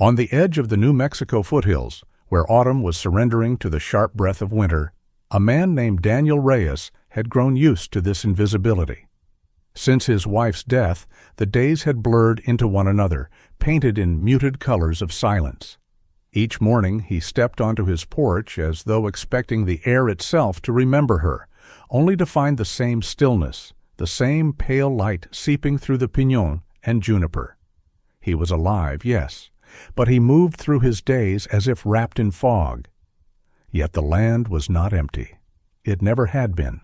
On the edge of the New Mexico foothills, where autumn was surrendering to the sharp breath of winter, a man named Daniel Reyes had grown used to this invisibility. Since his wife's death, the days had blurred into one another, painted in muted colors of silence. Each morning he stepped onto his porch as though expecting the air itself to remember her, only to find the same stillness, the same pale light seeping through the pinon and juniper. He was alive, yes, but he moved through his days as if wrapped in fog. Yet the land was not empty. It never had been.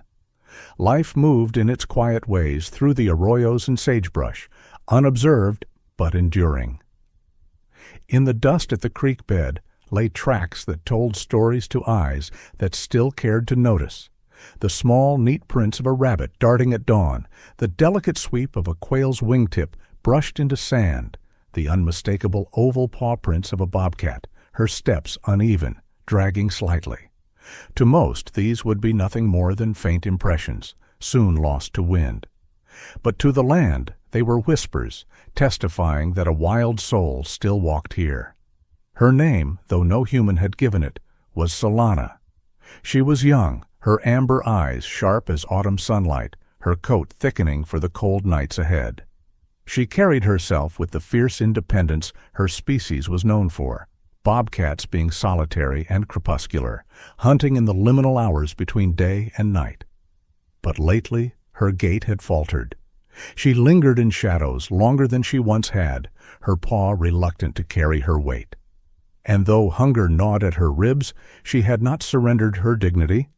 Life moved in its quiet ways through the arroyos and sagebrush, unobserved but enduring. In the dust at the creek bed lay tracks that told stories to eyes that still cared to notice. The small, neat prints of a rabbit darting at dawn, the delicate sweep of a quail's wingtip brushed into sand, the unmistakable oval paw prints of a bobcat, her steps uneven, dragging slightly. To most, these would be nothing more than faint impressions, soon lost to wind. But to the land, they were whispers, testifying that a wild soul still walked here. Her name, though no human had given it, was Solana. She was young, her amber eyes sharp as autumn sunlight, her coat thickening for the cold nights ahead. She carried herself with the fierce independence her species was known for, bobcats being solitary and crepuscular, hunting in the liminal hours between day and night. But lately her gait had faltered. She lingered in shadows longer than she once had, her paw reluctant to carry her weight. And though hunger gnawed at her ribs, she had not surrendered her dignity.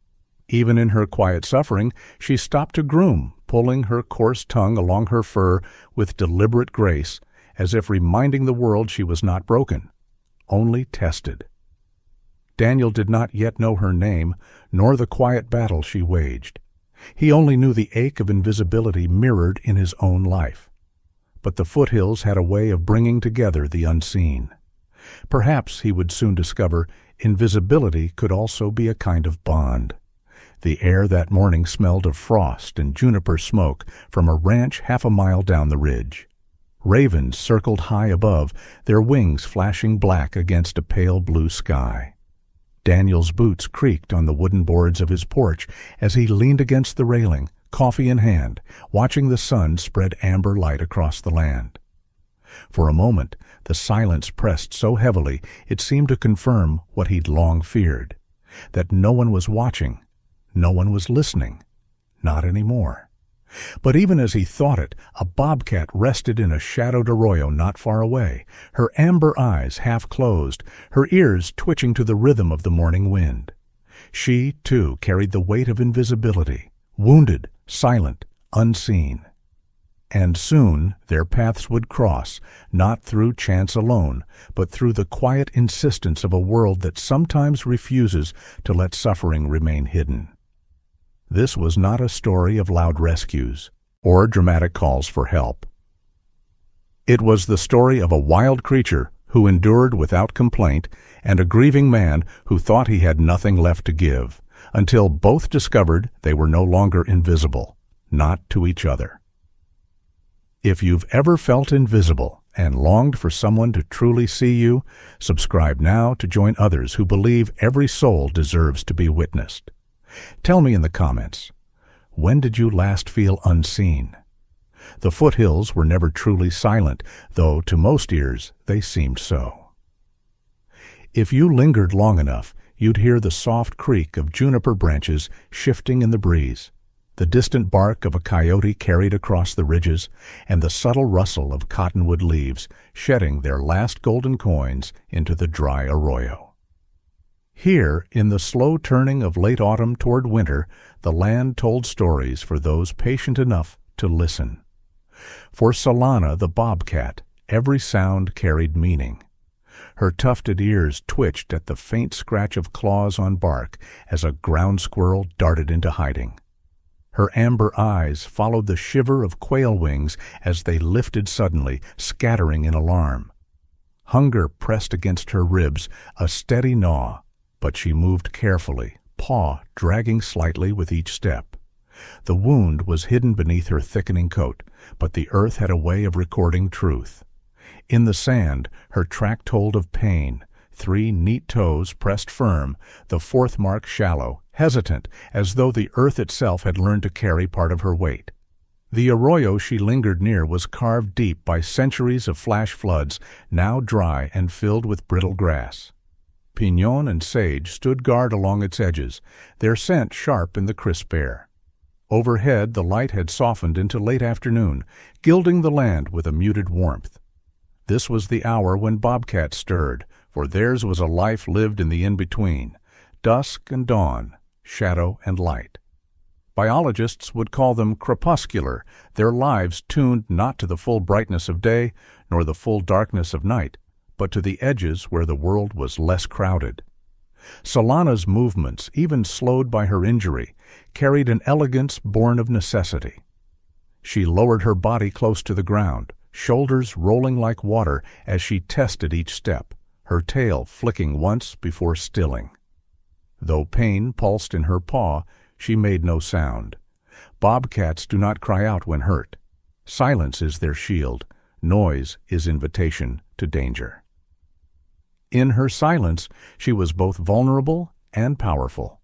Even in her quiet suffering, she stopped to groom, pulling her coarse tongue along her fur with deliberate grace, as if reminding the world she was not broken, only tested. Daniel did not yet know her name, nor the quiet battle she waged. He only knew the ache of invisibility mirrored in his own life. But the foothills had a way of bringing together the unseen. Perhaps, he would soon discover, invisibility could also be a kind of bond. The air that morning smelled of frost and juniper smoke from a ranch half a mile down the ridge. Ravens circled high above, their wings flashing black against a pale blue sky. Daniel's boots creaked on the wooden boards of his porch as he leaned against the railing, coffee in hand, watching the sun spread amber light across the land. For a moment, the silence pressed so heavily it seemed to confirm what he'd long feared, that no one was watching, no one was listening, not anymore. But even as he thought it, a bobcat rested in a shadowed arroyo not far away, her amber eyes half closed, her ears twitching to the rhythm of the morning wind. She, too, carried the weight of invisibility, wounded, silent, unseen. And soon their paths would cross, not through chance alone, but through the quiet insistence of a world that sometimes refuses to let suffering remain hidden. This was not a story of loud rescues or dramatic calls for help. It was the story of a wild creature who endured without complaint and a grieving man who thought he had nothing left to give, until both discovered they were no longer invisible, not to each other. If you've ever felt invisible and longed for someone to truly see you, subscribe now to join others who believe every soul deserves to be witnessed. Tell me in the comments, when did you last feel unseen? The foothills were never truly silent, though to most ears they seemed so. If you lingered long enough, you'd hear the soft creak of juniper branches shifting in the breeze, the distant bark of a coyote carried across the ridges, and the subtle rustle of cottonwood leaves shedding their last golden coins into the dry arroyo. Here, in the slow turning of late autumn toward winter, the land told stories for those patient enough to listen. For Solana the bobcat, every sound carried meaning. Her tufted ears twitched at the faint scratch of claws on bark as a ground squirrel darted into hiding. Her amber eyes followed the shiver of quail wings as they lifted suddenly, scattering in alarm. Hunger pressed against her ribs, a steady gnaw, but she moved carefully, paw dragging slightly with each step. The wound was hidden beneath her thickening coat, but the earth had a way of recording truth. In the sand, her track told of pain, 3 neat toes pressed firm, the 4th mark shallow, hesitant, as though the earth itself had learned to carry part of her weight. The arroyo she lingered near was carved deep by centuries of flash floods, now dry and filled with brittle grass. Pinon and sage stood guard along its edges, their scent sharp in the crisp air. Overhead the light had softened into late afternoon, gilding the land with a muted warmth. This was the hour when Bobcat stirred, for theirs was a life lived in the in-between, dusk and dawn, shadow and light. Biologists would call them crepuscular, their lives tuned not to the full brightness of day, nor the full darkness of night, but to the edges where the world was less crowded. Solana's movements, even slowed by her injury, carried an elegance born of necessity. She lowered her body close to the ground, shoulders rolling like water as she tested each step, her tail flicking once before stilling. Though pain pulsed in her paw, she made no sound. Bobcats do not cry out when hurt. Silence is their shield. Noise is invitation to danger. In her silence, she was both vulnerable and powerful.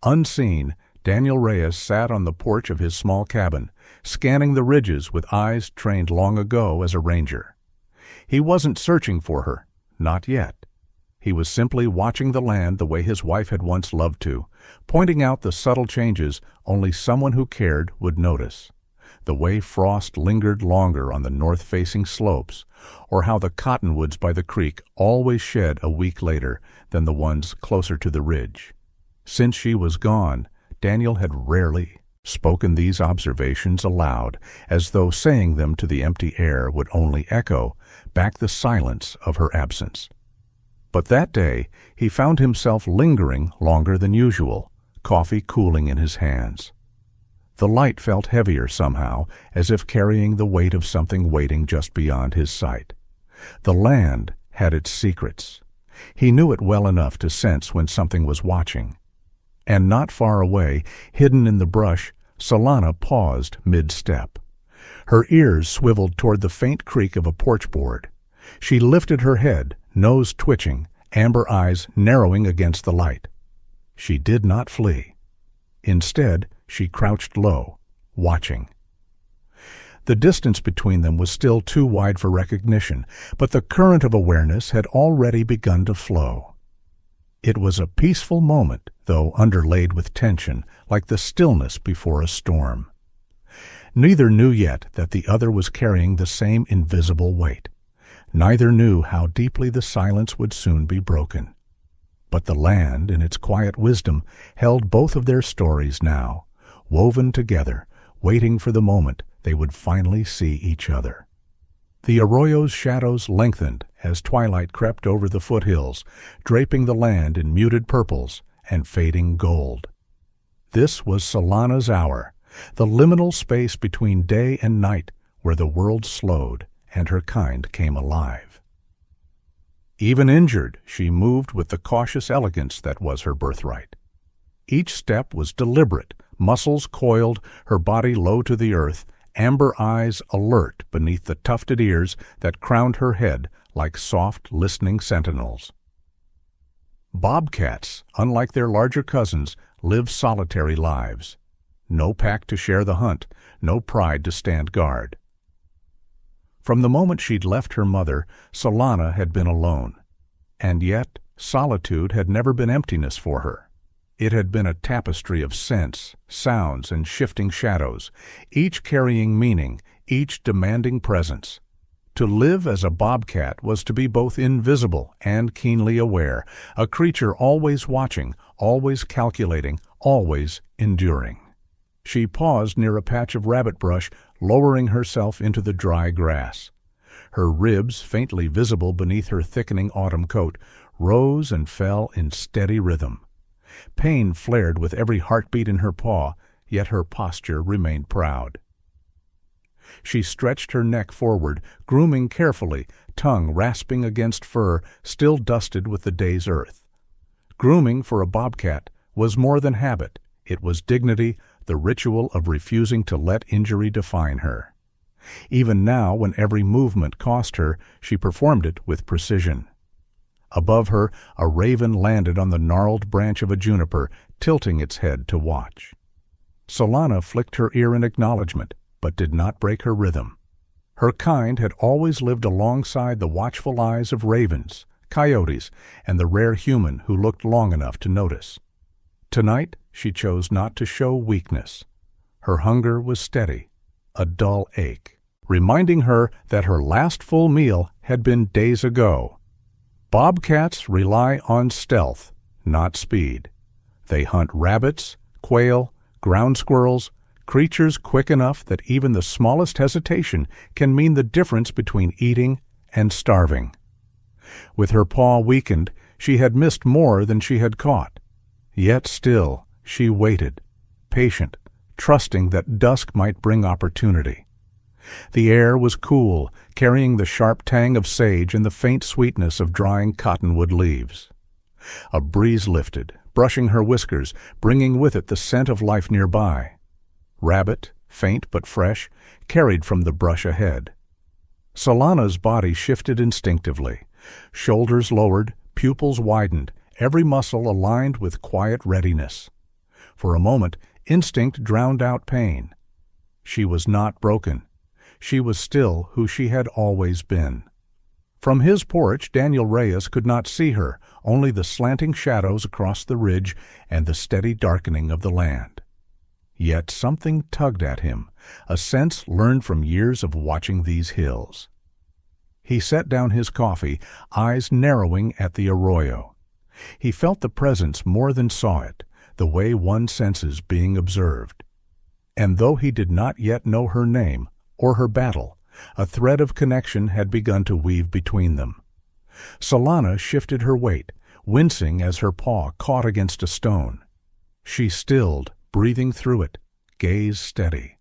Unseen, Daniel Reyes sat on the porch of his small cabin, scanning the ridges with eyes trained long ago as a ranger. He wasn't searching for her, not yet. He was simply watching the land the way his wife had once loved to, pointing out the subtle changes only someone who cared would notice. The way frost lingered longer on the north-facing slopes, or how the cottonwoods by the creek always shed a week later than the ones closer to the ridge. Since she was gone, Daniel had rarely spoken these observations aloud, as though saying them to the empty air would only echo back the silence of her absence. But that day he found himself lingering longer than usual, coffee cooling in his hands. The light felt heavier somehow, as if carrying the weight of something waiting just beyond his sight. The land had its secrets. He knew it well enough to sense when something was watching. And not far away, hidden in the brush, Solana paused mid-step. Her ears swiveled toward the faint creak of a porch board. She lifted her head, nose twitching, amber eyes narrowing against the light. She did not flee. Instead, she crouched low, watching. The distance between them was still too wide for recognition, but the current of awareness had already begun to flow. It was a peaceful moment, though underlaid with tension, like the stillness before a storm. Neither knew yet that the other was carrying the same invisible weight. Neither knew how deeply the silence would soon be broken. But the land, in its quiet wisdom, held both of their stories now, woven together, waiting for the moment they would finally see each other. The arroyo's shadows lengthened as twilight crept over the foothills, draping the land in muted purples and fading gold. This was Solana's hour, the liminal space between day and night where the world slowed and her kind came alive. Even injured, she moved with the cautious elegance that was her birthright. Each step was deliberate, muscles coiled, her body low to the earth, amber eyes alert beneath the tufted ears that crowned her head like soft, listening sentinels. Bobcats, unlike their larger cousins, live solitary lives. No pack to share the hunt, no pride to stand guard. From the moment she'd left her mother, Solana had been alone. And yet, solitude had never been emptiness for her. It had been a tapestry of scents, sounds, and shifting shadows, each carrying meaning, each demanding presence. To live as a bobcat was to be both invisible and keenly aware, a creature always watching, always calculating, always enduring. She paused near a patch of rabbit brush, lowering herself into the dry grass. Her ribs, faintly visible beneath her thickening autumn coat, rose and fell in steady rhythm. Pain flared with every heartbeat in her paw, yet her posture remained proud. She stretched her neck forward, grooming carefully, tongue rasping against fur still dusted with the day's earth. Grooming for a bobcat was more than habit. It was dignity, the ritual of refusing to let injury define her. Even now, when every movement cost her, she performed it with precision. Above her, a raven landed on the gnarled branch of a juniper, tilting its head to watch. Solana flicked her ear in acknowledgment, but did not break her rhythm. Her kind had always lived alongside the watchful eyes of ravens, coyotes, and the rare human who looked long enough to notice. Tonight, she chose not to show weakness. Her hunger was steady, a dull ache, reminding her that her last full meal had been days ago. Bobcats rely on stealth, not speed. They hunt rabbits, quail, ground squirrels, creatures quick enough that even the smallest hesitation can mean the difference between eating and starving. With her paw weakened, she had missed more than she had caught. Yet still, she waited, patient, trusting that dusk might bring opportunity. The air was cool, carrying the sharp tang of sage and the faint sweetness of drying cottonwood leaves. A breeze lifted, brushing her whiskers, bringing with it the scent of life nearby. Rabbit, faint but fresh, carried from the brush ahead. Solana's body shifted instinctively. Shoulders lowered, pupils widened, every muscle aligned with quiet readiness. For a moment, instinct drowned out pain. She was not broken. She was still who she had always been. From his porch, Daniel Reyes could not see her, only the slanting shadows across the ridge and the steady darkening of the land. Yet something tugged at him, a sense learned from years of watching these hills. He set down his coffee, eyes narrowing at the arroyo. He felt the presence more than saw it, the way one senses being observed. And though he did not yet know her name or her battle, a thread of connection had begun to weave between them. Solana shifted her weight, wincing as her paw caught against a stone. She stilled, breathing through it, gaze steady.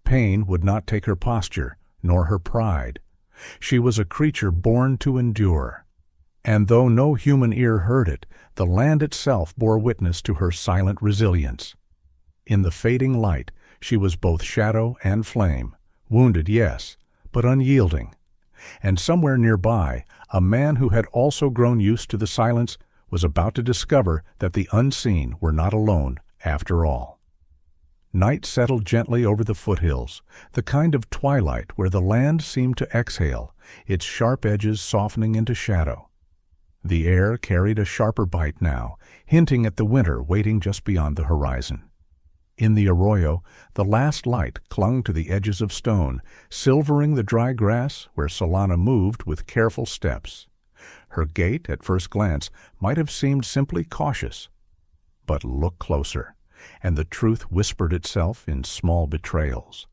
Pain would not take her posture, nor her pride. She was a creature born to endure. And though no human ear heard it, the land itself bore witness to her silent resilience. In the fading light, she was both shadow and flame, wounded, yes, but unyielding. And somewhere nearby, a man who had also grown used to the silence was about to discover that the unseen were not alone after all. Night settled gently over the foothills, the kind of twilight where the land seemed to exhale, its sharp edges softening into shadow. The air carried a sharper bite now, hinting at the winter waiting just beyond the horizon. In the arroyo, the last light clung to the edges of stone, silvering the dry grass where Solana moved with careful steps. Her gait, at first glance, might have seemed simply cautious. But look closer, and the truth whispered itself in small betrayals.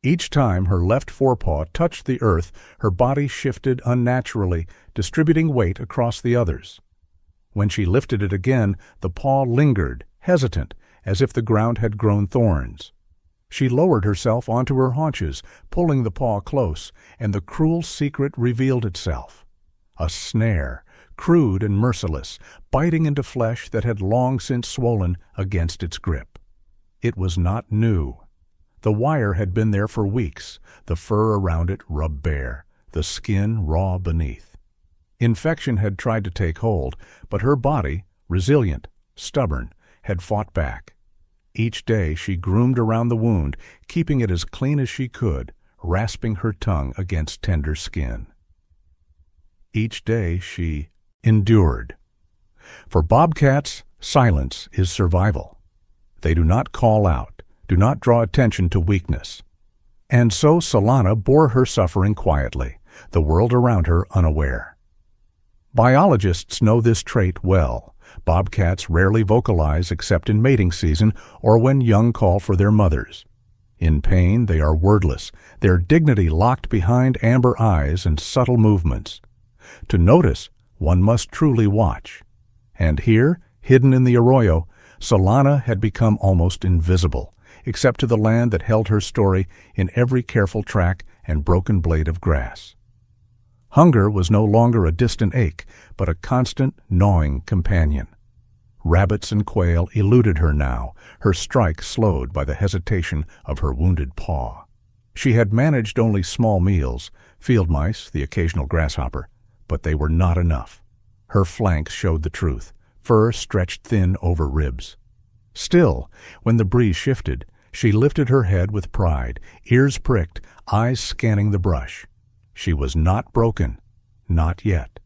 Each time her left forepaw touched the earth, her body shifted unnaturally, distributing weight across the others. When she lifted it again, the paw lingered, hesitant, as if the ground had grown thorns. She lowered herself onto her haunches, pulling the paw close, and the cruel secret revealed itself. A snare, crude and merciless, biting into flesh that had long since swollen against its grip. It was not new. The wire had been there for weeks, the fur around it rubbed bare, the skin raw beneath. Infection had tried to take hold, but her body, resilient, stubborn, had fought back. Each day she groomed around the wound, keeping it as clean as she could, rasping her tongue against tender skin. Each day she endured. For bobcats, silence is survival. They do not call out, do not draw attention to weakness. And so Solana bore her suffering quietly, the world around her unaware. Biologists know this trait well. Bobcats rarely vocalize except in mating season or when young call for their mothers. In pain, they are wordless, their dignity locked behind amber eyes and subtle movements. To notice, one must truly watch. And here, hidden in the arroyo, Solana had become almost invisible, except to the land that held her story in every careful track and broken blade of grass. Hunger was no longer a distant ache, but a constant, gnawing companion. Rabbits and quail eluded her now, her strike slowed by the hesitation of her wounded paw. She had managed only small meals, field mice, the occasional grasshopper, but they were not enough. Her flanks showed the truth, fur stretched thin over ribs. Still, when the breeze shifted, she lifted her head with pride, ears pricked, eyes scanning the brush. She was not broken, not yet.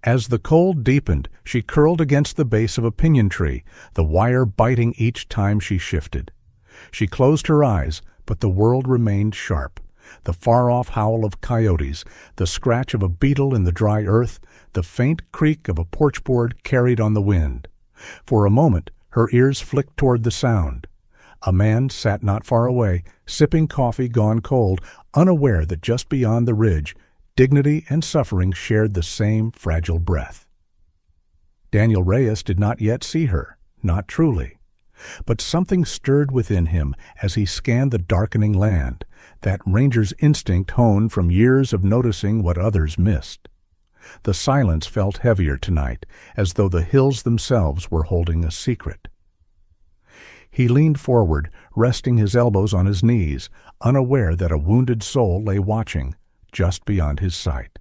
As the cold deepened, she curled against the base of a pinyon tree, the wire biting each time she shifted. She closed her eyes, but the world remained sharp. The far-off howl of coyotes, the scratch of a beetle in the dry earth, the faint creak of a porchboard carried on the wind. For a moment, her ears flicked toward the sound. A man sat not far away, sipping coffee gone cold, unaware that just beyond the ridge, dignity and suffering shared the same fragile breath. Daniel Reyes did not yet see her, not truly. But something stirred within him as he scanned the darkening land, that ranger's instinct honed from years of noticing what others missed. The silence felt heavier tonight, as though the hills themselves were holding a secret. He leaned forward, resting his elbows on his knees, unaware that a wounded soul lay watching, just beyond his sight.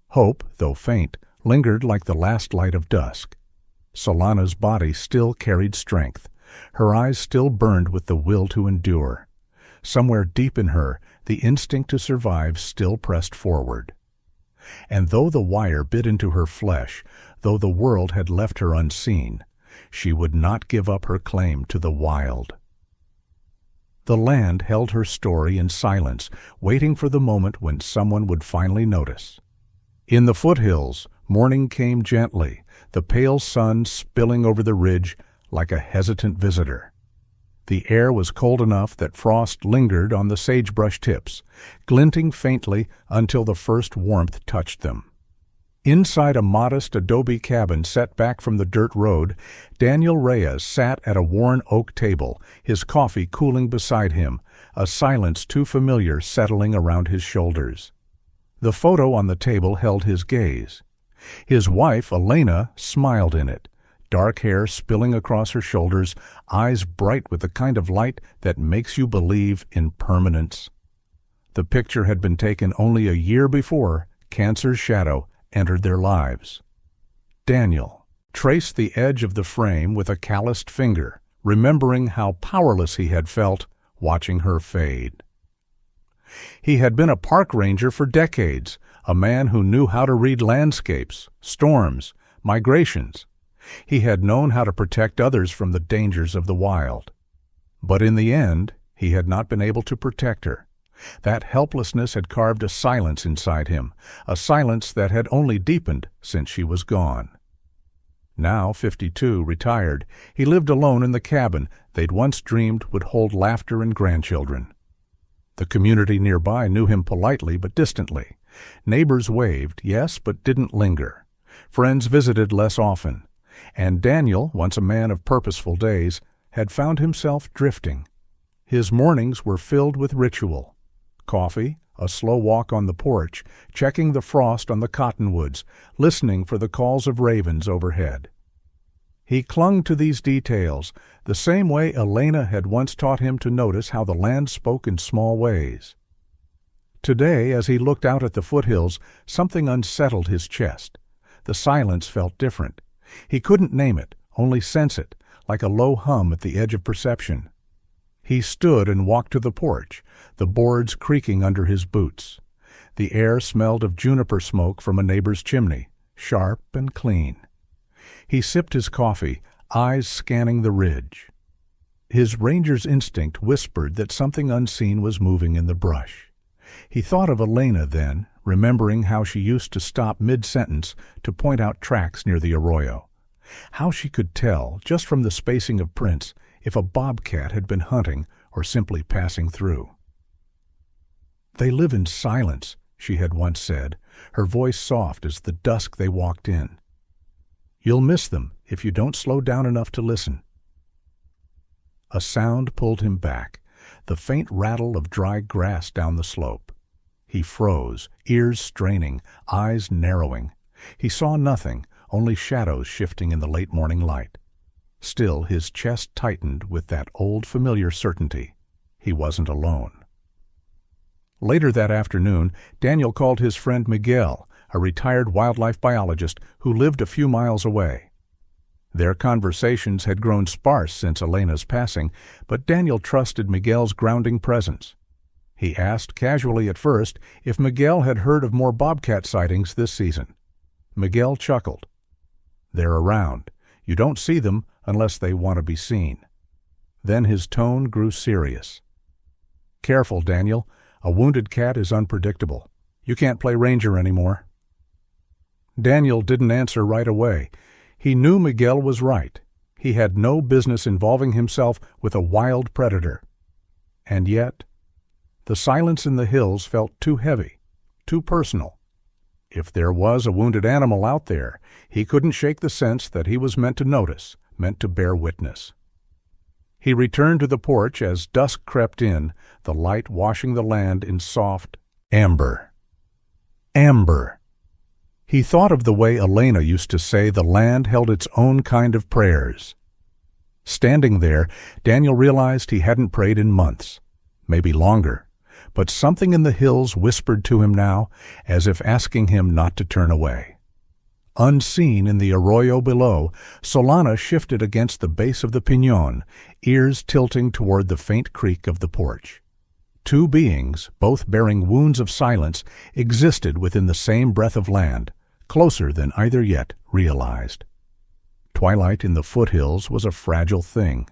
Hope, though faint, lingered like the last light of dusk. Solana's body still carried strength. Her eyes still burned with the will to endure. Somewhere deep in her, the instinct to survive still pressed forward. And though the wire bit into her flesh, though the world had left her unseen, she would not give up her claim to the wild. The land held her story in silence, waiting for the moment when someone would finally notice. In the foothills, morning came gently, the pale sun spilling over the ridge like a hesitant visitor. The air was cold enough that frost lingered on the sagebrush tips, glinting faintly until the first warmth touched them. Inside a modest adobe cabin set back from the dirt road, Daniel Reyes sat at a worn oak table, his coffee cooling beside him, a silence too familiar settling around his shoulders. The photo on the table held his gaze. His wife, Elena, smiled in it, dark hair spilling across her shoulders, eyes bright with the kind of light that makes you believe in permanence. The picture had been taken only a year before cancer's shadow entered their lives. Daniel traced the edge of the frame with a calloused finger, remembering how powerless he had felt watching her fade. He had been a park ranger for decades, a man who knew how to read landscapes, storms, migrations. He had known how to protect others from the dangers of the wild. But in the end, he had not been able to protect her. That helplessness had carved a silence inside him, a silence that had only deepened since she was gone. Now, 52, retired, he lived alone in the cabin they'd once dreamed would hold laughter and grandchildren. The community nearby knew him politely but distantly. Neighbors waved, yes, but didn't linger. Friends visited less often. And Daniel, once a man of purposeful days, had found himself drifting. His mornings were filled with ritual. Coffee, a slow walk on the porch, checking the frost on the cottonwoods, listening for the calls of ravens overhead. He clung to these details, the same way Elena had once taught him to notice how the land spoke in small ways. Today, as he looked out at the foothills, something unsettled his chest. The silence felt different. He couldn't name it, only sense it, like a low hum at the edge of perception. He stood and walked to the porch, the boards creaking under his boots. The air smelled of juniper smoke from a neighbor's chimney, sharp and clean. He sipped his coffee, eyes scanning the ridge. His ranger's instinct whispered that something unseen was moving in the brush. He thought of Elena then, remembering how she used to stop mid-sentence to point out tracks near the arroyo. How she could tell, just from the spacing of prints, if a bobcat had been hunting or simply passing through. "They live in silence," she had once said, her voice soft as the dusk they walked in. "You'll miss them if you don't slow down enough to listen." A sound pulled him back, the faint rattle of dry grass down the slope. He froze, ears straining, eyes narrowing. He saw nothing, only shadows shifting in the late morning light. Still, his chest tightened with that old familiar certainty. He wasn't alone. Later that afternoon, Daniel called his friend Miguel, a retired wildlife biologist who lived a few miles away. Their conversations had grown sparse since Elena's passing, but Daniel trusted Miguel's grounding presence. He asked casually at first if Miguel had heard of more bobcat sightings this season. Miguel chuckled. "They're around. You don't see them unless they want to be seen." Then his tone grew serious. "Careful, Daniel. A wounded cat is unpredictable. You can't play ranger anymore." Daniel didn't answer right away. He knew Miguel was right. He had no business involving himself with a wild predator. And yet, the silence in the hills felt too heavy, too personal. If there was a wounded animal out there, he couldn't shake the sense that he was meant to notice, meant to bear witness. He returned to the porch as dusk crept in, the light washing the land in soft amber. Amber. He thought of the way Elena used to say the land held its own kind of prayers. Standing there, Daniel realized he hadn't prayed in months, maybe longer, but something in the hills whispered to him now, as if asking him not to turn away. Unseen in the arroyo below, Solana shifted against the base of the piñón, ears tilting toward the faint creak of the porch. Two beings, both bearing wounds of silence, existed within the same breath of land, closer than either yet realized. Twilight in the foothills was a fragile thing.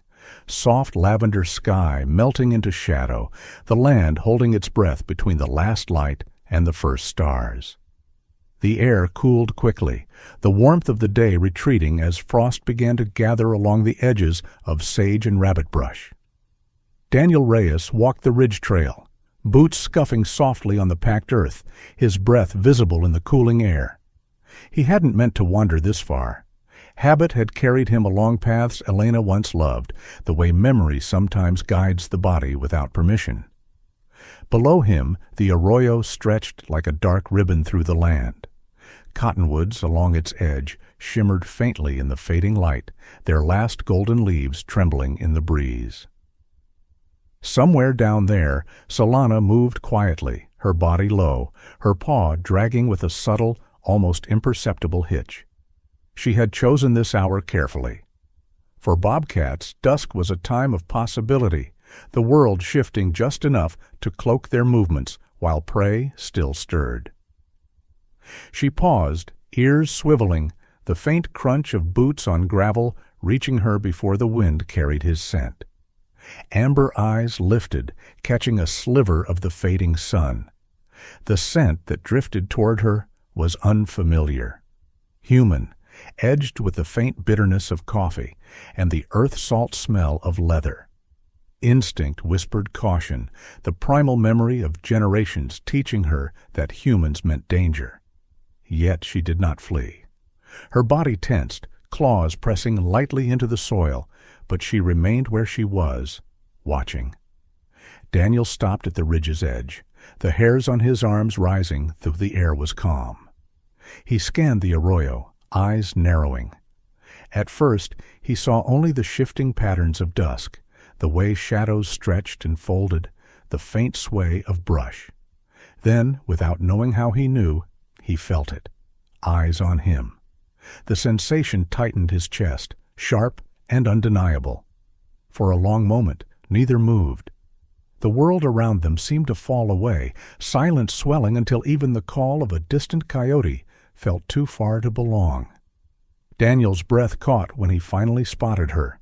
Soft lavender sky melting into shadow, the land holding its breath between the last light and the first stars. The air cooled quickly, the warmth of the day retreating as frost began to gather along the edges of sage and rabbit brush. Daniel Reyes walked the ridge trail, boots scuffing softly on the packed earth, his breath visible in the cooling air. He hadn't meant to wander this far. Habit had carried him along paths Elena once loved, the way memory sometimes guides the body without permission. Below him, the arroyo stretched like a dark ribbon through the land. Cottonwoods along its edge shimmered faintly in the fading light, their last golden leaves trembling in the breeze. Somewhere down there, Solana moved quietly, her body low, her paw dragging with a subtle, almost imperceptible hitch. She had chosen this hour carefully. For bobcats, dusk was a time of possibility, the world shifting just enough to cloak their movements while prey still stirred. She paused, ears swiveling, the faint crunch of boots on gravel reaching her before the wind carried his scent. Amber eyes lifted, catching a sliver of the fading sun. The scent that drifted toward her was unfamiliar, human, edged with the faint bitterness of coffee and the earth-salt smell of leather. Instinct whispered caution, the primal memory of generations teaching her that humans meant danger. Yet she did not flee. Her body tensed, claws pressing lightly into the soil, but she remained where she was, watching. Daniel stopped at the ridge's edge. The hairs on his arms rising, though the air was calm. He scanned the arroyo, eyes narrowing. At first, he saw only the shifting patterns of dusk, the way shadows stretched and folded, the faint sway of brush. Then, without knowing how he knew, he felt it. Eyes on him. The sensation tightened his chest, sharp and undeniable. For a long moment, neither moved. The world around them seemed to fall away, silence swelling until even the call of a distant coyote felt too far to belong. Daniel's breath caught when he finally spotted her.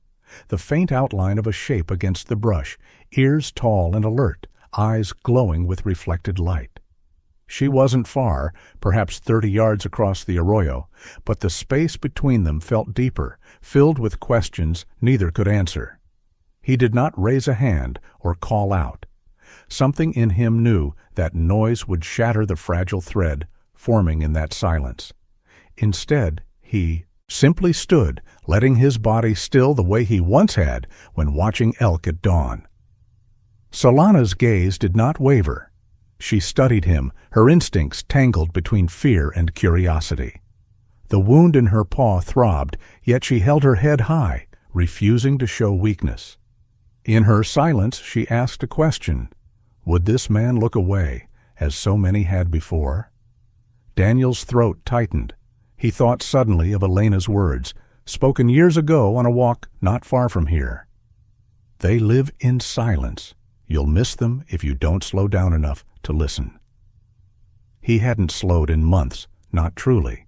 The faint outline of a shape against the brush, ears tall and alert, eyes glowing with reflected light. She wasn't far, perhaps 30 yards across the arroyo, but the space between them felt deeper, filled with questions neither could answer. He did not raise a hand or call out. Something in him knew that noise would shatter the fragile thread forming in that silence. Instead, he simply stood, letting his body still the way he once had when watching elk at dawn. Solana's gaze did not waver. She studied him, her instincts tangled between fear and curiosity. The wound in her paw throbbed, yet she held her head high, refusing to show weakness. In her silence, she asked a question. Would this man look away, as so many had before? Daniel's throat tightened. He thought suddenly of Elena's words, spoken years ago on a walk not far from here. They live in silence. You'll miss them if you don't slow down enough to listen. He hadn't slowed in months, not truly.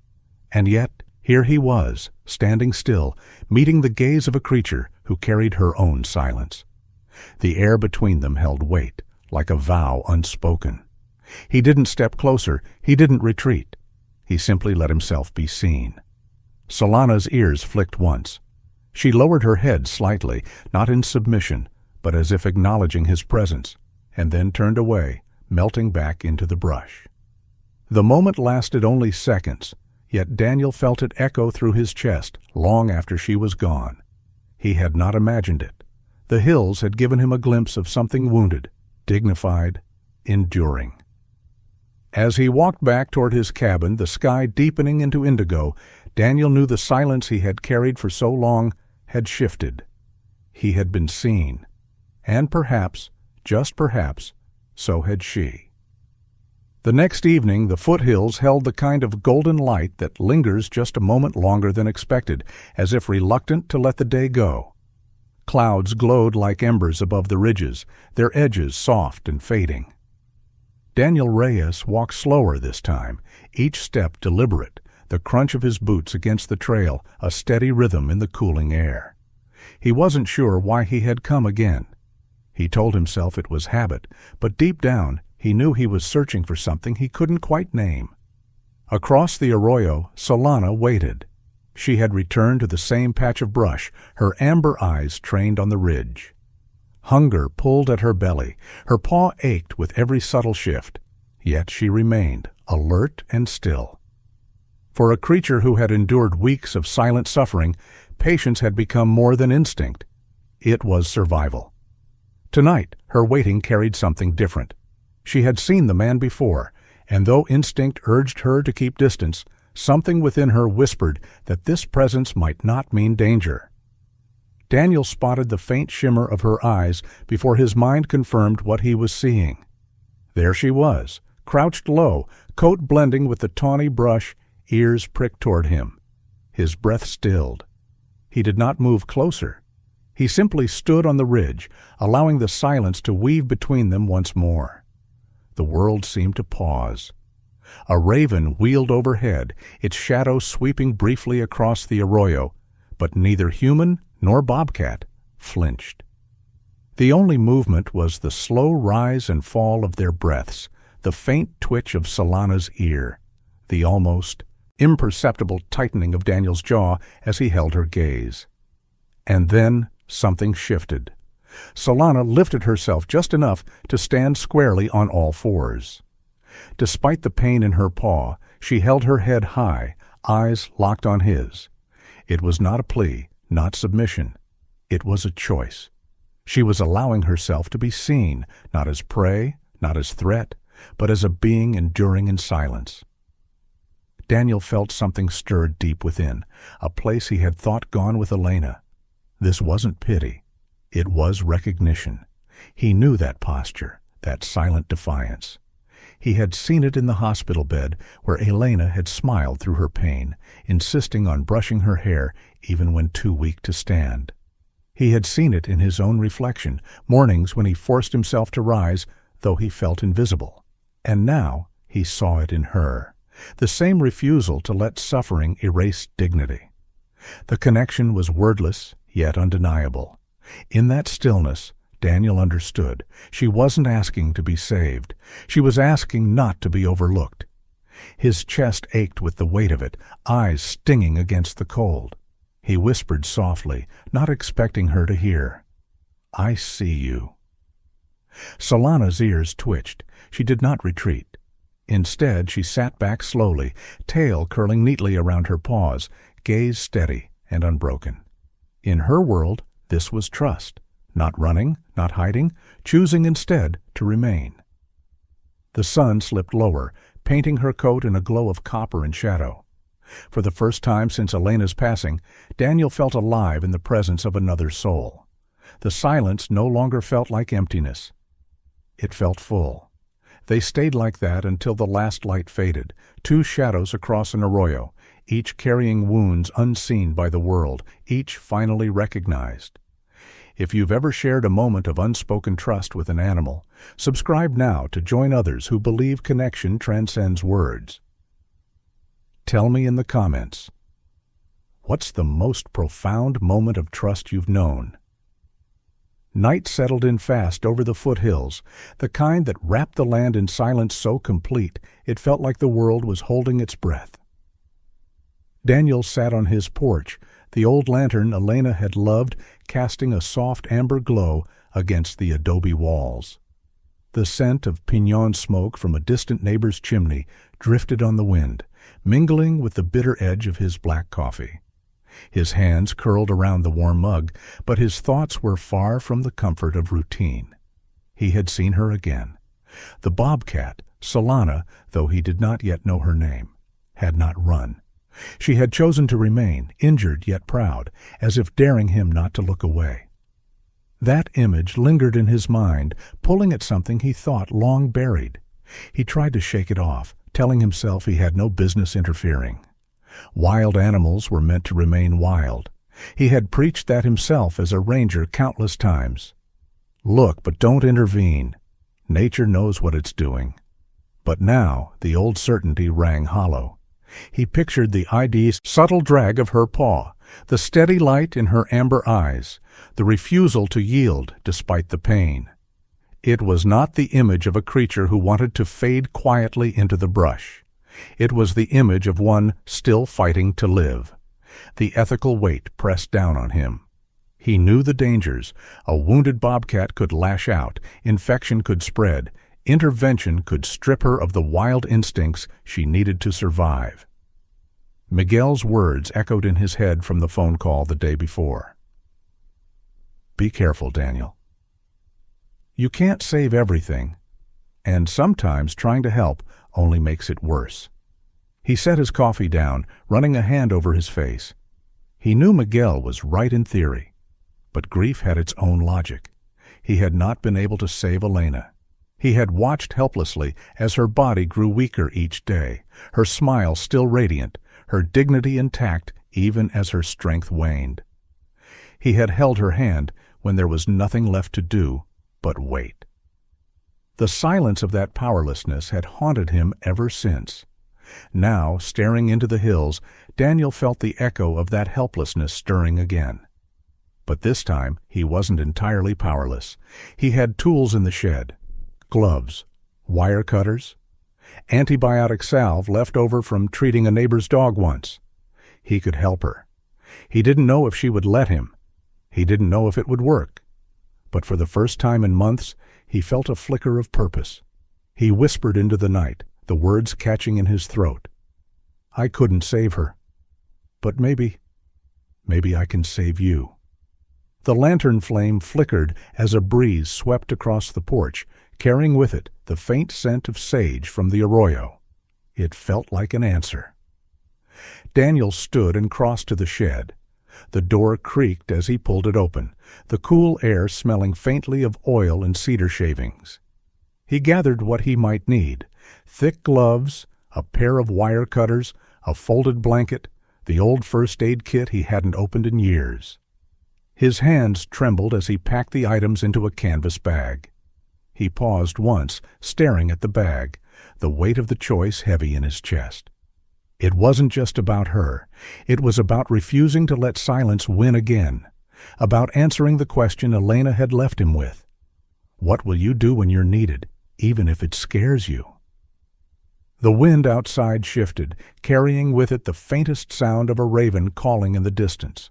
And yet, here he was, standing still, meeting the gaze of a creature who carried her own silence. The air between them held weight, like a vow unspoken. He didn't step closer, he didn't retreat. He simply let himself be seen. Solana's ears flicked once. She lowered her head slightly, not in submission, but as if acknowledging his presence, and then turned away, melting back into the brush. The moment lasted only seconds, yet Daniel felt it echo through his chest long after she was gone. He had not imagined it. The hills had given him a glimpse of something wounded, dignified, enduring. As he walked back toward his cabin, the sky deepening into indigo, Daniel knew the silence he had carried for so long had shifted. He had been seen, and perhaps, just perhaps, so had she. The next evening, the foothills held the kind of golden light that lingers just a moment longer than expected, as if reluctant to let the day go. Clouds glowed like embers above the ridges, their edges soft and fading. Daniel Reyes walked slower this time, each step deliberate, the crunch of his boots against the trail a steady rhythm in the cooling air. He wasn't sure why he had come again. He told himself it was habit, but deep down he knew he was searching for something he couldn't quite name. Across the arroyo, Solana waited. She had returned to the same patch of brush, her amber eyes trained on the ridge. Hunger pulled at her belly, her paw ached with every subtle shift, yet she remained, alert and still. For a creature who had endured weeks of silent suffering, patience had become more than instinct. It was survival. Tonight, her waiting carried something different. She had seen the man before, and though instinct urged her to keep distance, something within her whispered that this presence might not mean danger. Daniel spotted the faint shimmer of her eyes before his mind confirmed what he was seeing. There she was, crouched low, coat blending with the tawny brush, ears pricked toward him. His breath stilled. He did not move closer. He simply stood on the ridge, allowing the silence to weave between them once more. The world seemed to pause. A raven wheeled overhead, its shadow sweeping briefly across the arroyo, but neither human nor bobcat flinched. The only movement was the slow rise and fall of their breaths, the faint twitch of Solana's ear, the almost imperceptible tightening of Daniel's jaw as he held her gaze. And then something shifted. Solana lifted herself just enough to stand squarely on all fours. Despite the pain in her paw, she held her head high, eyes locked on his. It was not a plea, not submission. It was a choice. She was allowing herself to be seen, not as prey, not as threat, but as a being enduring in silence. Daniel felt something stirred deep within, a place he had thought gone with Elena. This wasn't pity. It was recognition. He knew that posture, that silent defiance. He had seen it in the hospital bed where Elena had smiled through her pain, insisting on brushing her hair even when too weak to stand. He had seen it in his own reflection, mornings when he forced himself to rise, though he felt invisible. And now he saw it in her, the same refusal to let suffering erase dignity. The connection was wordless, yet undeniable. In that stillness, Daniel understood. She wasn't asking to be saved. She was asking not to be overlooked. His chest ached with the weight of it, eyes stinging against the cold. He whispered softly, not expecting her to hear, "I see you." Solana's ears twitched. She did not retreat. Instead, she sat back slowly, tail curling neatly around her paws, gaze steady and unbroken. In her world, this was trust. Not running, not hiding, choosing instead to remain. The sun slipped lower, painting her coat in a glow of copper and shadow. For the first time since Elena's passing, Daniel felt alive in the presence of another soul. The silence no longer felt like emptiness. It felt full. They stayed like that until the last light faded, two shadows across an arroyo, each carrying wounds unseen by the world, each finally recognized. If you've ever shared a moment of unspoken trust with an animal, subscribe now to join others who believe connection transcends words. Tell me in the comments, what's the most profound moment of trust you've known? Night settled in fast over the foothills, the kind that wrapped the land in silence so complete it felt like the world was holding its breath. Daniel sat on his porch, the old lantern Elena had loved casting a soft amber glow against the adobe walls. The scent of piñon smoke from a distant neighbor's chimney drifted on the wind, mingling with the bitter edge of his black coffee. His hands curled around the warm mug, but his thoughts were far from the comfort of routine. He had seen her again. The Bobcat, Solana, though he did not yet know her name, had not run. She had chosen to remain, injured yet proud, as if daring him not to look away. That image lingered in his mind, pulling at something he thought long buried. He tried to shake it off, telling himself he had no business interfering. Wild animals were meant to remain wild. He had preached that himself as a ranger countless times. Look, but don't intervene. Nature knows what it's doing. But now the old certainty rang hollow. He pictured the ID's subtle drag of her paw, the steady light in her amber eyes, the refusal to yield despite the pain. It was not the image of a creature who wanted to fade quietly into the brush. It was the image of one still fighting to live. The ethical weight pressed down on him. He knew the dangers. A wounded bobcat could lash out, infection could spread, intervention could strip her of the wild instincts she needed to survive. Miguel's words echoed in his head from the phone call the day before. Be careful, Daniel. You can't save everything, and sometimes trying to help only makes it worse. He set his coffee down, running a hand over his face. He knew Miguel was right in theory, but grief had its own logic. He had not been able to save Elena. He had watched helplessly as her body grew weaker each day, her smile still radiant, her dignity intact even as her strength waned. He had held her hand when there was nothing left to do but wait. The silence of that powerlessness had haunted him ever since. Now, staring into the hills, Daniel felt the echo of that helplessness stirring again. But this time he wasn't entirely powerless. He had tools in the shed. Gloves, wire cutters, antibiotic salve left over from treating a neighbor's dog once. He could help her. He didn't know if she would let him. He didn't know if it would work. But for the first time in months, he felt a flicker of purpose. He whispered into the night, the words catching in his throat. I couldn't save her. But maybe I can save you. The lantern flame flickered as a breeze swept across the porch, carrying with it the faint scent of sage from the arroyo. It felt like an answer. Daniel stood and crossed to the shed. The door creaked as he pulled it open, the cool air smelling faintly of oil and cedar shavings. He gathered what he might need: thick gloves, a pair of wire cutters, a folded blanket, the old first aid kit he hadn't opened in years. His hands trembled as he packed the items into a canvas bag. He paused once, staring at the bag, the weight of the choice heavy in his chest. It wasn't just about her. It was about refusing to let silence win again, about answering the question Elena had left him with. What will you do when you're needed, even if it scares you? The wind outside shifted, carrying with it the faintest sound of a raven calling in the distance.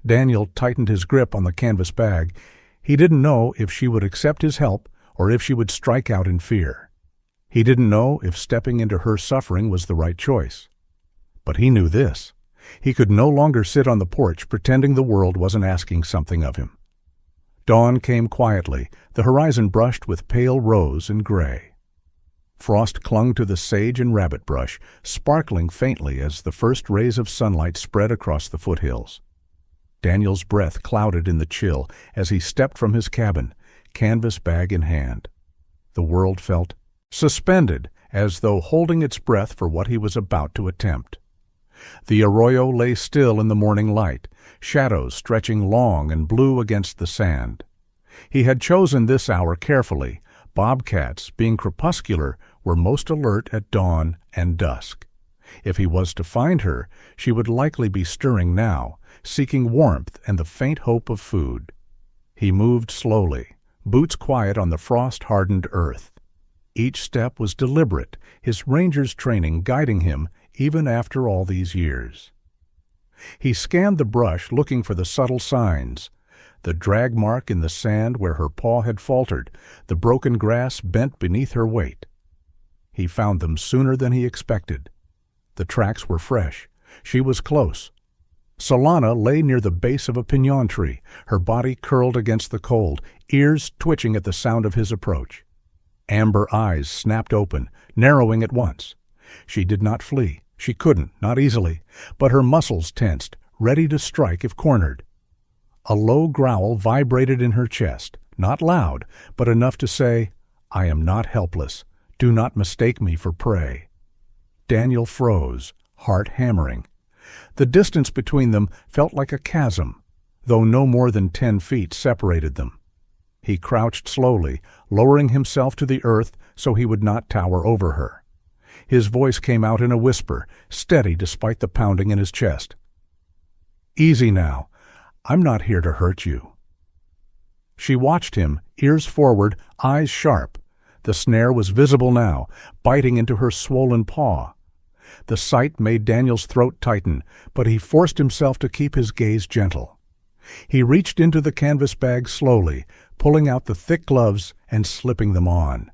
Daniel tightened his grip on the canvas bag. He didn't know if she would accept his help or if she would strike out in fear. He didn't know if stepping into her suffering was the right choice. But he knew this: he could no longer sit on the porch pretending the world wasn't asking something of him. Dawn came quietly, the horizon brushed with pale rose and gray. Frost clung to the sage and rabbit brush, sparkling faintly as the first rays of sunlight spread across the foothills. Daniel's breath clouded in the chill as he stepped from his cabin, canvas bag in hand. The world felt suspended, as though holding its breath for what he was about to attempt. The arroyo lay still in the morning light, shadows stretching long and blue against the sand. He had chosen this hour carefully. Bobcats, being crepuscular, were most alert at dawn and dusk. If he was to find her, she would likely be stirring now, seeking warmth and the faint hope of food. He moved slowly, boots quiet on the frost-hardened earth. Each step was deliberate, his ranger's training guiding him even after all these years. He scanned the brush looking for the subtle signs, the drag mark in the sand where her paw had faltered, the broken grass bent beneath her weight. He found them sooner than he expected. The tracks were fresh. She was close. Solana lay near the base of a piñon tree, her body curled against the cold, ears twitching at the sound of his approach. Amber eyes snapped open, narrowing at once. She did not flee. She couldn't, not easily, but her muscles tensed, ready to strike if cornered. A low growl vibrated in her chest, not loud, but enough to say, "I am not helpless. Do not mistake me for prey." Daniel froze, heart hammering. The distance between them felt like a chasm, though no more than 10 feet separated them. He crouched slowly, lowering himself to the earth so he would not tower over her. His voice came out in a whisper, steady despite the pounding in his chest. "Easy now. I'm not here to hurt you." She watched him, ears forward, eyes sharp. The snare was visible now, biting into her swollen paw. The sight made Daniel's throat tighten, but he forced himself to keep his gaze gentle. He reached into the canvas bag slowly, pulling out the thick gloves and slipping them on.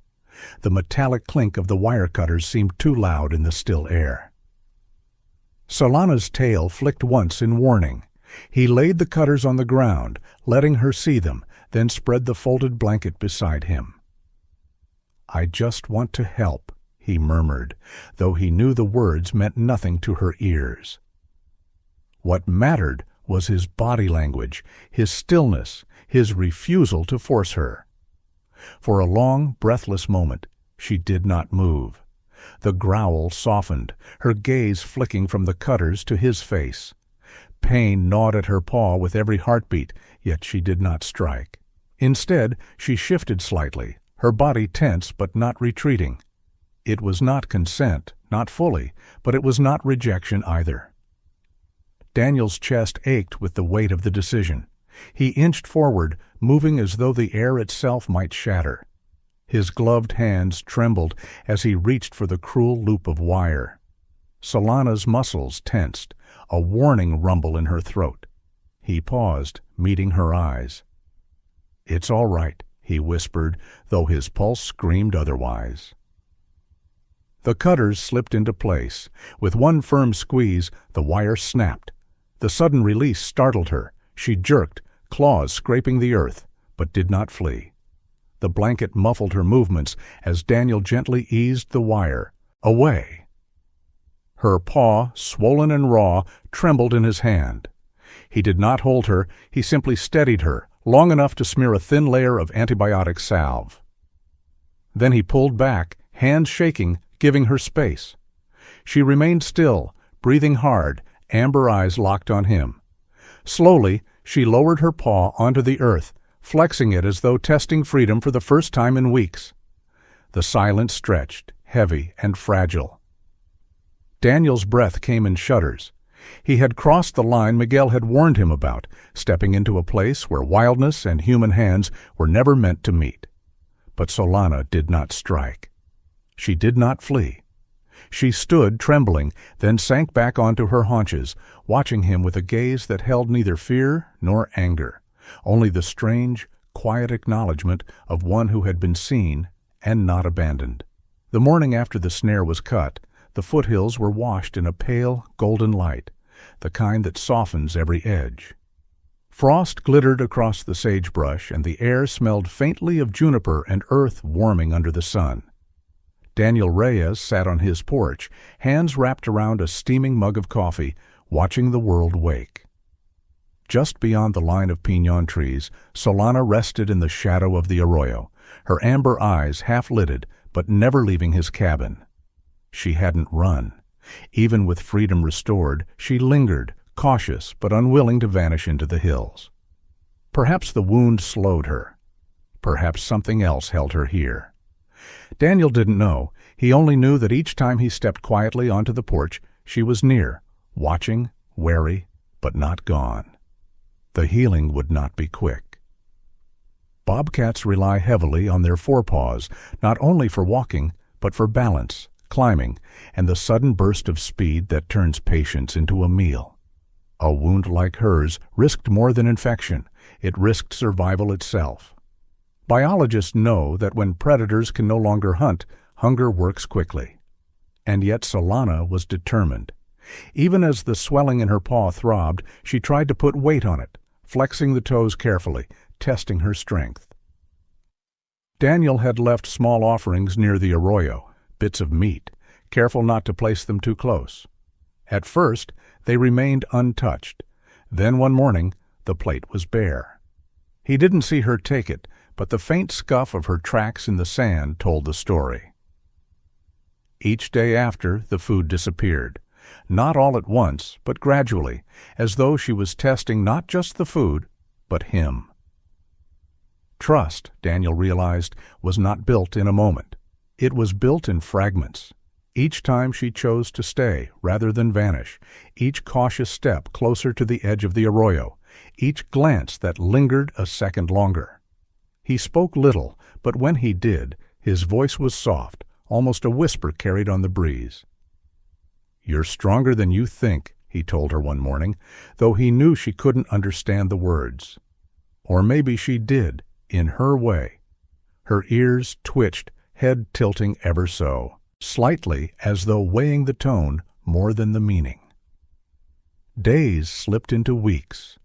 The metallic clink of the wire cutters seemed too loud in the still air. Solana's tail flicked once in warning. He laid the cutters on the ground, letting her see them, then spread the folded blanket beside him. "I just want to help," he murmured, though he knew the words meant nothing to her ears. What mattered was his body language, his stillness, his refusal to force her. For a long, breathless moment, she did not move. The growl softened, her gaze flicking from the cutters to his face. Pain gnawed at her paw with every heartbeat, yet she did not strike. Instead, she shifted slightly, her body tense but not retreating. It was not consent, not fully, but it was not rejection either. Daniel's chest ached with the weight of the decision. He inched forward, moving as though the air itself might shatter. His gloved hands trembled as he reached for the cruel loop of wire. Solana's muscles tensed, a warning rumble in her throat. He paused, meeting her eyes. "It's all right," he whispered, though his pulse screamed otherwise. The cutters slipped into place. With one firm squeeze, the wire snapped. The sudden release startled her. She jerked, claws scraping the earth, but did not flee. The blanket muffled her movements as Daniel gently eased the wire. Away. Her paw, swollen and raw, trembled in his hand. He did not hold her, he simply steadied her, long enough to smear a thin layer of antibiotic salve. Then he pulled back, hands shaking, giving her space. She remained still, breathing hard, amber eyes locked on him. Slowly, she lowered her paw onto the earth, flexing it as though testing freedom for the first time in weeks. The silence stretched, heavy and fragile. Daniel's breath came in shudders. He had crossed the line Miguel had warned him about, stepping into a place where wildness and human hands were never meant to meet. But Solana did not strike. She did not flee. She stood trembling, then sank back onto her haunches, watching him with a gaze that held neither fear nor anger, only the strange, quiet acknowledgement of one who had been seen and not abandoned. The morning after the snare was cut, the foothills were washed in a pale, golden light, the kind that softens every edge. Frost glittered across the sagebrush, and the air smelled faintly of juniper and earth warming under the sun. Daniel Reyes sat on his porch, hands wrapped around a steaming mug of coffee, watching the world wake. Just beyond the line of piñon trees, Solana rested in the shadow of the arroyo, her amber eyes half-lidded but never leaving his cabin. She hadn't run. Even with freedom restored, she lingered, cautious but unwilling to vanish into the hills. Perhaps the wound slowed her. Perhaps something else held her here. Daniel didn't know. He only knew that each time he stepped quietly onto the porch, she was near, watching, wary, but not gone. The healing would not be quick. Bobcats rely heavily on their forepaws, not only for walking, but for balance, climbing, and the sudden burst of speed that turns patience into a meal. A wound like hers risked more than infection. It risked survival itself. Biologists know that when predators can no longer hunt, hunger works quickly. And yet Solana was determined. Even as the swelling in her paw throbbed, she tried to put weight on it, flexing the toes carefully, testing her strength. Daniel had left small offerings near the arroyo, bits of meat, careful not to place them too close. At first, they remained untouched. Then one morning, the plate was bare. He didn't see her take it, but the faint scuff of her tracks in the sand told the story. Each day after, the food disappeared. Not all at once, but gradually, as though she was testing not just the food, but him. Trust, Daniel realized, was not built in a moment. It was built in fragments. Each time she chose to stay rather than vanish, each cautious step closer to the edge of the arroyo, each glance that lingered a second longer. He spoke little, but when he did, his voice was soft, almost a whisper carried on the breeze. "You're stronger than you think," he told her one morning, though he knew she couldn't understand the words. Or maybe she did, in her way. Her ears twitched, head tilting ever so, slightly as though weighing the tone more than the meaning. Days slipped into weeks.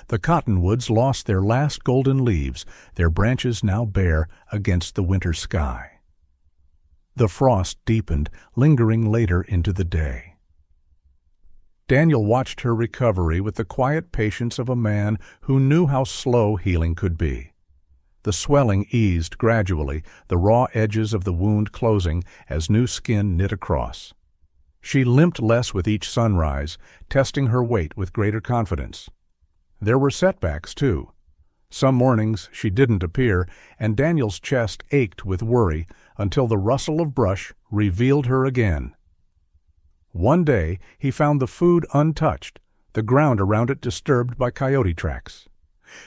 The cottonwoods lost their last golden leaves, their branches now bare against the winter sky. The frost deepened, lingering later into the day. Daniel watched her recovery with the quiet patience of a man who knew how slow healing could be. The swelling eased gradually, the raw edges of the wound closing as new skin knit across. She limped less with each sunrise, testing her weight with greater confidence. There were setbacks, too. Some mornings she didn't appear, and Daniel's chest ached with worry until the rustle of brush revealed her again. One day he found the food untouched, the ground around it disturbed by coyote tracks.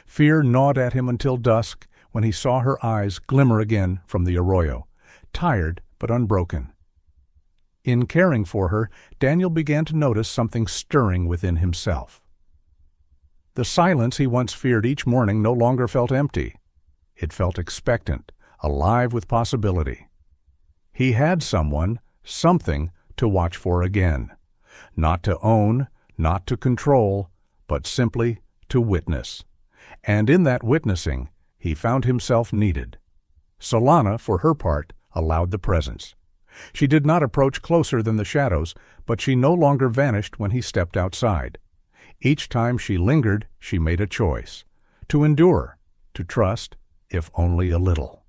Fear gnawed at him until dusk, when he saw her eyes glimmer again from the arroyo, tired but unbroken. In caring for her, Daniel began to notice something stirring within himself. The silence he once feared each morning no longer felt empty. It felt expectant, alive with possibility. He had someone, something, to watch for again. Not to own, not to control, but simply to witness. And in that witnessing, he found himself needed. Solana, for her part, allowed the presence. She did not approach closer than the shadows, but she no longer vanished when he stepped outside. Each time she lingered, she made a choice. To endure, to trust, if only a little.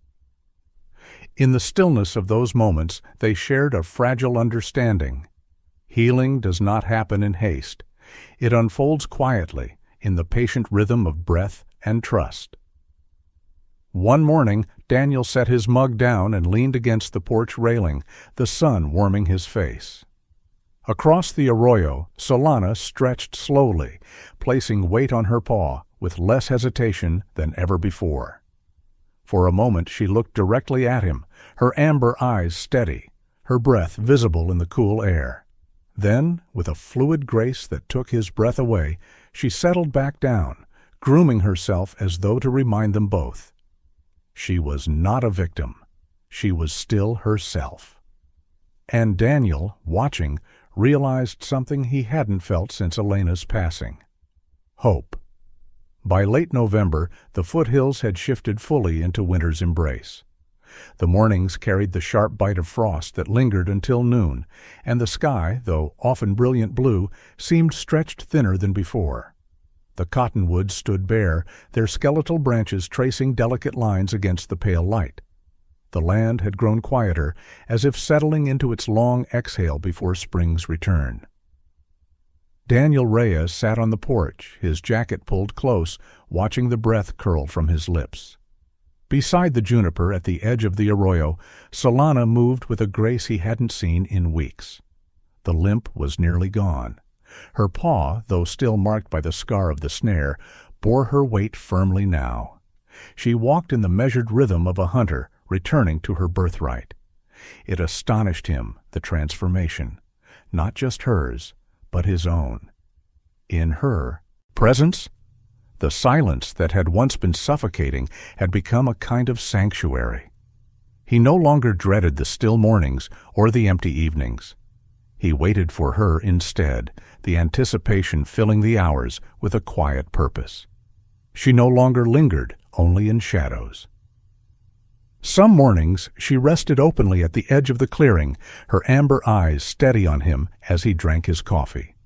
In the stillness of those moments, they shared a fragile understanding. Healing does not happen in haste. It unfolds quietly, in the patient rhythm of breath and trust. One morning, Daniel set his mug down and leaned against the porch railing, the sun warming his face. Across the arroyo, Solana stretched slowly, placing weight on her paw with less hesitation than ever before. For a moment she looked directly at him, her amber eyes steady, her breath visible in the cool air. Then, with a fluid grace that took his breath away, she settled back down, grooming herself as though to remind them both. She was not a victim. She was still herself. And Daniel, watching, realized something he hadn't felt since Elena's passing. Hope. By late November, the foothills had shifted fully into winter's embrace. The mornings carried the sharp bite of frost that lingered until noon, and the sky, though often brilliant blue, seemed stretched thinner than before. The cottonwoods stood bare, their skeletal branches tracing delicate lines against the pale light. The land had grown quieter, as if settling into its long exhale before spring's return. Daniel Reyes sat on the porch, his jacket pulled close, watching the breath curl from his lips. Beside the juniper at the edge of the arroyo, Solana moved with a grace he hadn't seen in weeks. The limp was nearly gone. Her paw, though still marked by the scar of the snare, bore her weight firmly now. She walked in the measured rhythm of a hunter, returning to her birthright. It astonished him, the transformation, not just hers, but his own. In her presence, the silence that had once been suffocating had become a kind of sanctuary. He no longer dreaded the still mornings or the empty evenings. He waited for her instead, the anticipation filling the hours with a quiet purpose. She no longer lingered, only in shadows. Some mornings she rested openly at the edge of the clearing, her amber eyes steady on him as he drank his coffee.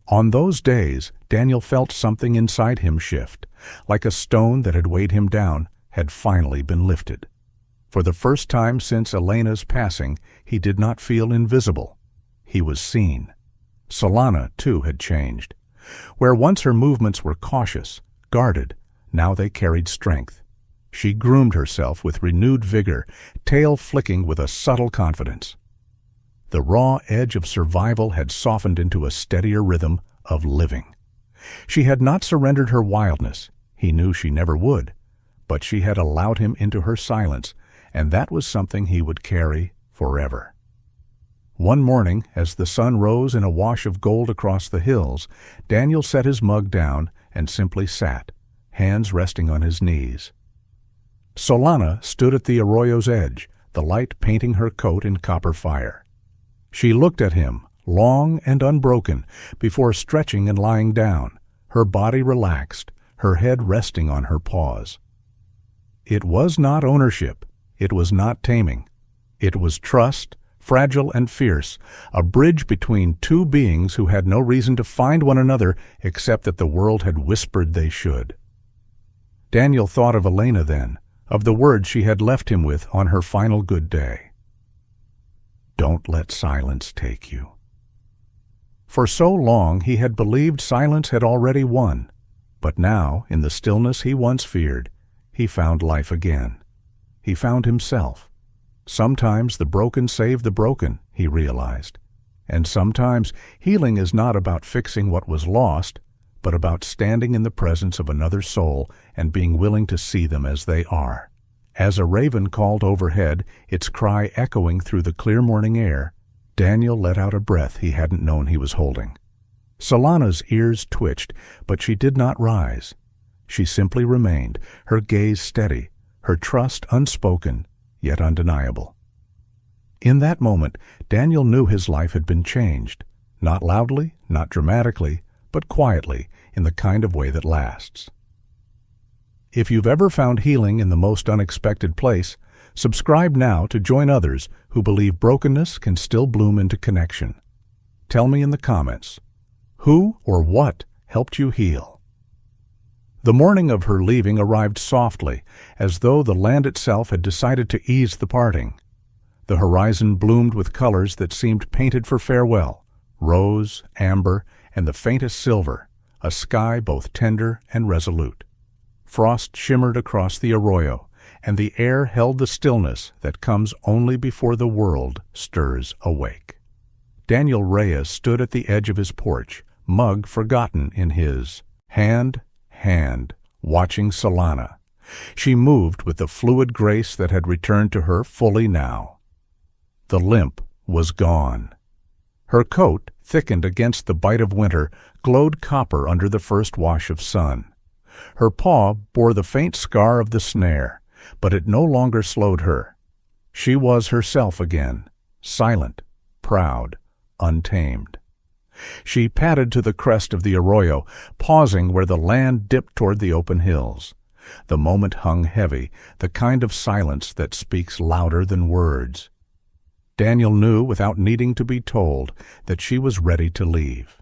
On those days, Daniel felt something inside him shift, like a stone that had weighed him down had finally been lifted. For the first time since Elena's passing, he did not feel invisible. He was seen. Solana, too, had changed. Where once her movements were cautious, guarded, now they carried strength. She groomed herself with renewed vigor, tail flicking with a subtle confidence. The raw edge of survival had softened into a steadier rhythm of living. She had not surrendered her wildness. He knew she never would. But she had allowed him into her silence, and that was something he would carry forever. One morning, as the sun rose in a wash of gold across the hills, Daniel set his mug down and simply sat, hands resting on his knees. Solana stood at the arroyo's edge, the light painting her coat in copper fire. She looked at him, long and unbroken, before stretching and lying down, her body relaxed, her head resting on her paws. It was not ownership. It was not taming. It was trust, fragile and fierce, a bridge between two beings who had no reason to find one another except that the world had whispered they should. Daniel thought of Elena then, of the words she had left him with on her final good day. Don't let silence take you. For so long he had believed silence had already won, but now, in the stillness he once feared, he found life again. He found himself. Sometimes the broken save the broken, he realized, and sometimes healing is not about fixing what was lost, but about standing in the presence of another soul and being willing to see them as they are. As a raven called overhead, its cry echoing through the clear morning air, Daniel let out a breath he hadn't known he was holding. Solana's ears twitched, but she did not rise. She simply remained, her gaze steady, her trust unspoken, yet undeniable. In that moment, Daniel knew his life had been changed, not loudly, not dramatically, but quietly, in the kind of way that lasts. If you've ever found healing in the most unexpected place, subscribe now to join others who believe brokenness can still bloom into connection. Tell me in the comments, who or what helped you heal? The morning of her leaving arrived softly, as though the land itself had decided to ease the parting. The horizon bloomed with colors that seemed painted for farewell, rose, amber, and the faintest silver, a sky both tender and resolute. Frost shimmered across the arroyo, and the air held the stillness that comes only before the world stirs awake. Daniel Reyes stood at the edge of his porch, mug forgotten in his hand, watching Solana. She moved with the fluid grace that had returned to her fully now. The limp was gone. Her coat, thickened against the bite of winter, glowed copper under the first wash of sun. Her paw bore the faint scar of the snare, but it no longer slowed her. She was herself again, silent, proud, untamed. She padded to the crest of the arroyo, pausing where the land dipped toward the open hills. The moment hung heavy, the kind of silence that speaks louder than words. Daniel knew, without needing to be told, that she was ready to leave.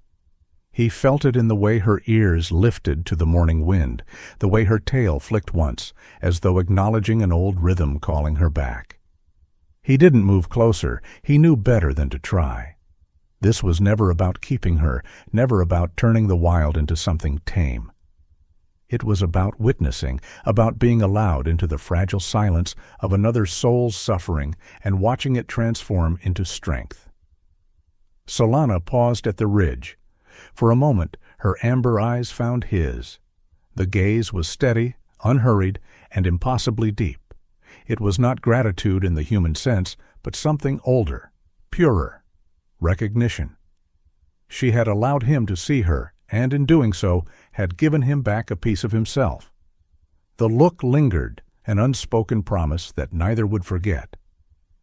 He felt it in the way her ears lifted to the morning wind, the way her tail flicked once, as though acknowledging an old rhythm calling her back. He didn't move closer. He knew better than to try. This was never about keeping her, never about turning the wild into something tame. It was about witnessing, about being allowed into the fragile silence of another soul's suffering and watching it transform into strength. Solana paused at the ridge. For a moment, her amber eyes found his. The gaze was steady, unhurried, and impossibly deep. It was not gratitude in the human sense, but something older, purer. Recognition. She had allowed him to see her, and in doing so, had given him back a piece of himself. The look lingered, an unspoken promise that neither would forget.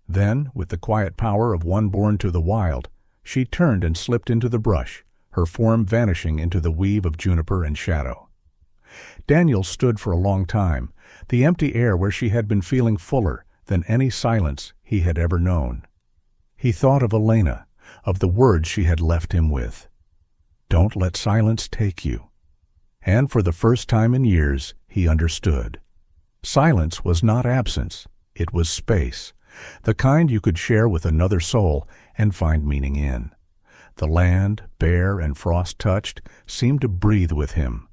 Then, with the quiet power of one born to the wild, she turned and slipped into the brush, her form vanishing into the weave of juniper and shadow. Daniel stood for a long time, the empty air where she had been feeling fuller than any silence he had ever known. He thought of Elena, of the words she had left him with. Don't let silence take you. And for the first time in years, he understood. Silence was not absence, it was space, the kind you could share with another soul and find meaning in. The land, bare and frost-touched, seemed to breathe with him.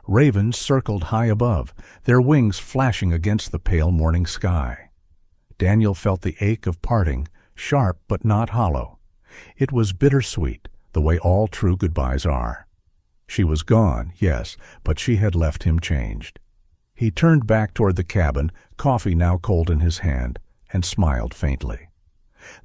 Ravens circled high above, their wings flashing against the pale morning sky. Daniel felt the ache of parting, sharp but not hollow. It was bittersweet, the way all true goodbyes are. She was gone, yes, but she had left him changed. He turned back toward the cabin, coffee now cold in his hand, and smiled faintly.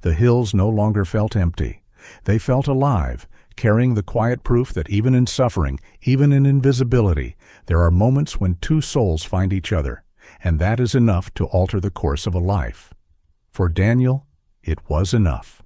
The hills no longer felt empty. They felt alive, carrying the quiet proof that even in suffering, even in invisibility, there are moments when two souls find each other, and that is enough to alter the course of a life. For Daniel, it was enough.